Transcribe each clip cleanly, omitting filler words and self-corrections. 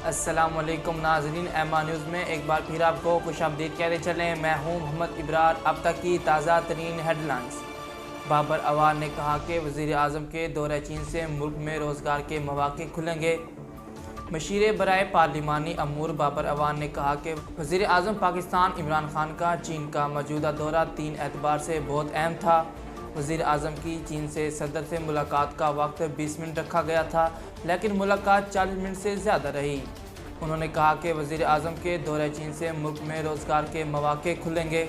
السلام علیکم ناظرین، ایم آر نیوز میں ایک بار پھر آپ کو خوش آمدید کہتے چلیں۔ میں ہوں محمد ابرار۔ اب تک کی تازہ ترین ہیڈ لائنز۔ بابر اعوان نے کہا کہ وزیر اعظم کے دورہ چین سے ملک میں روزگار کے مواقع کھلیں گے۔ مشیر برائے پارلیمانی امور بابر اعوان نے کہا کہ وزیر اعظم پاکستان عمران خان کا چین کا موجودہ دورہ 3 اعتبار سے بہت اہم تھا۔ وزیر اعظم کی چین سے صدر سے ملاقات کا وقت 20 منٹ رکھا گیا تھا، لیکن ملاقات 40 منٹ سے زیادہ رہی۔ انہوں نے کہا کہ وزیر اعظم کے دورہ چین سے ملک میں روزگار کے مواقع کھلیں گے۔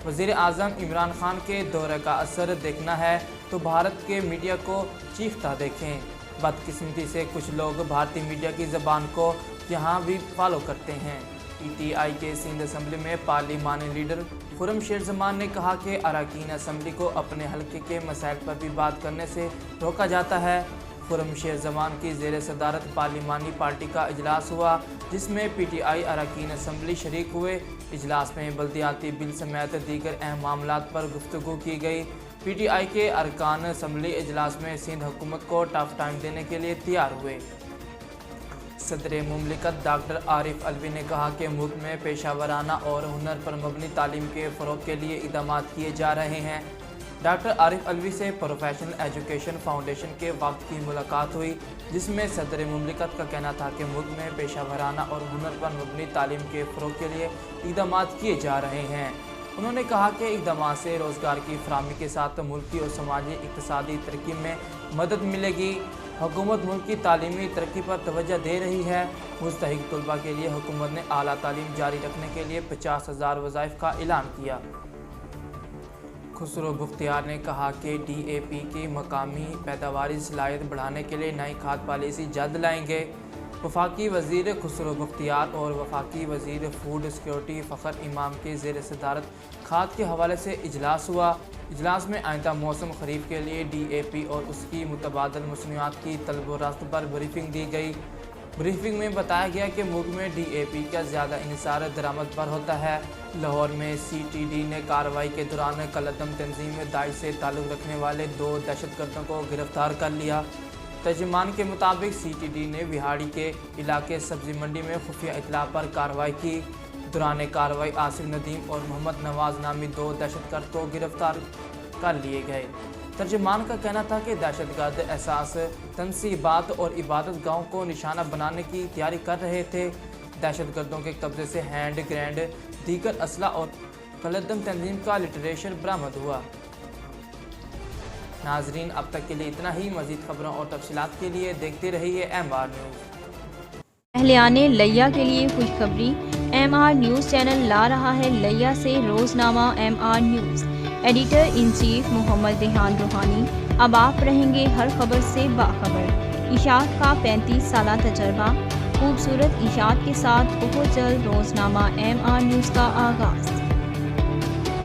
وزیر اعظم عمران خان کے دورے کا اثر دیکھنا ہے تو بھارت کے میڈیا کو چیختا دیکھیں۔ بدقسمتی سے کچھ لوگ بھارتی میڈیا کی زبان کو یہاں بھی فالو کرتے ہیں۔ پی ٹی آئی کے سندھ اسمبلی میں پارلیمانی لیڈر خرم شیر زمان نے کہا کہ اراکین اسمبلی کو اپنے حلقے کے مسائل پر بھی بات کرنے سے روکا جاتا ہے۔ خرم شیر زمان کی زیر صدارت پارلیمانی پارٹی کا اجلاس ہوا، جس میں پی ٹی آئی اراکین اسمبلی شریک ہوئے۔ اجلاس میں بلدیاتی بل سمیت دیگر اہم معاملات پر گفتگو کی گئی۔ پی ٹی آئی کے ارکان اسمبلی اجلاس میں سندھ حکومت کو ٹف ٹائم دینے کے لیے تیار ہوئے۔ صدر مملکت ڈاکٹر عارف علوی نے کہا کہ ملک میں پیشہ ورانہ اور ہنر پر مبنی تعلیم کے فروغ کے لیے اقدامات کیے جا رہے ہیں۔ ڈاکٹر عارف علوی سے پروفیشنل ایجوکیشن فاؤنڈیشن کے وفد کی ملاقات ہوئی، جس میں صدر مملکت کا کہنا تھا کہ ملک میں پیشہ ورانہ اور ہنر پر مبنی تعلیم کے فروغ کے لیے اقدامات کیے جا رہے ہیں۔ انہوں نے کہا کہ اقدامات سے روزگار کی فراہمی کے ساتھ ملکی اور سماجی اقتصادی ترقی میں مدد ملے گی۔ حکومت ملک کی تعلیمی ترقی پر توجہ دے رہی ہے۔ مستحق طلباء کے لیے حکومت نے اعلیٰ تعلیم جاری رکھنے کے لیے 50,000 وظائف کا اعلان کیا۔ خسرو بختیار نے کہا کہ ڈی اے پی کی مقامی پیداواری صلاحیت بڑھانے کے لیے نئی کھاد پالیسی جلد لائیں گے۔ وفاقی وزیر خسرو بختیار اور وفاقی وزیر فوڈ سیکورٹی فخر امام کی زیر صدارت کھاد کے حوالے سے اجلاس ہوا۔ اجلاس میں آئندہ موسم خریف کے لیے ڈی اے پی اور اس کی متبادل مصنوعات کی طلب و رفت پر بریفنگ دی گئی۔ بریفنگ میں بتایا گیا کہ ملک میں ڈی اے پی کا زیادہ انحصار درآمد پر ہوتا ہے۔ لاہور میں سی ٹی ڈی نے کارروائی کے دوران کالعدم تنظیم داعش سے تعلق رکھنے والے 2 دہشت گردوں کو گرفتار کر لیا۔ ترجمان کے مطابق سی ٹی ڈی نے وہاڑی کے علاقے سبزی منڈی میں خفیہ اطلاع پر کارروائی کی۔ دوران کارروائی آصف ندیم اور محمد نواز نامی 2 دہشت گرد کو گرفتار کر لیے گئے۔ ترجمان کا کہنا تھا کہ دہشت گرد احساس تنصیبات اور عبادت گاہوں کو نشانہ بنانے کی تیاری کر رہے تھے۔ دہشت گردوں کے قبضے سے ہینڈ گرینیڈ، دیگر اسلحہ اور کالعدم تنظیم کا لٹریشن برآمد ہوا۔ ناظرین، اب تک کے لیے اتنا ہی۔ مزید خبروں اور تفصیلات کے لیے دیکھتے رہیے ایم آر نیوز۔ اہلیان لیا کے لیے خوشخبری، ایم آر نیوز چینل لا رہا ہے لیا سے روزنامہ M R news. Editor in chief Muhammad Rehan Rohani. اب آپ رہیں گے ہر خبر سے باخبر۔ اشاعت کا 35 سالہ تجربہ، خوبصورت اشاعت کے ساتھ بہت جلد روزنامہ ایم آر نیوز کا آغاز۔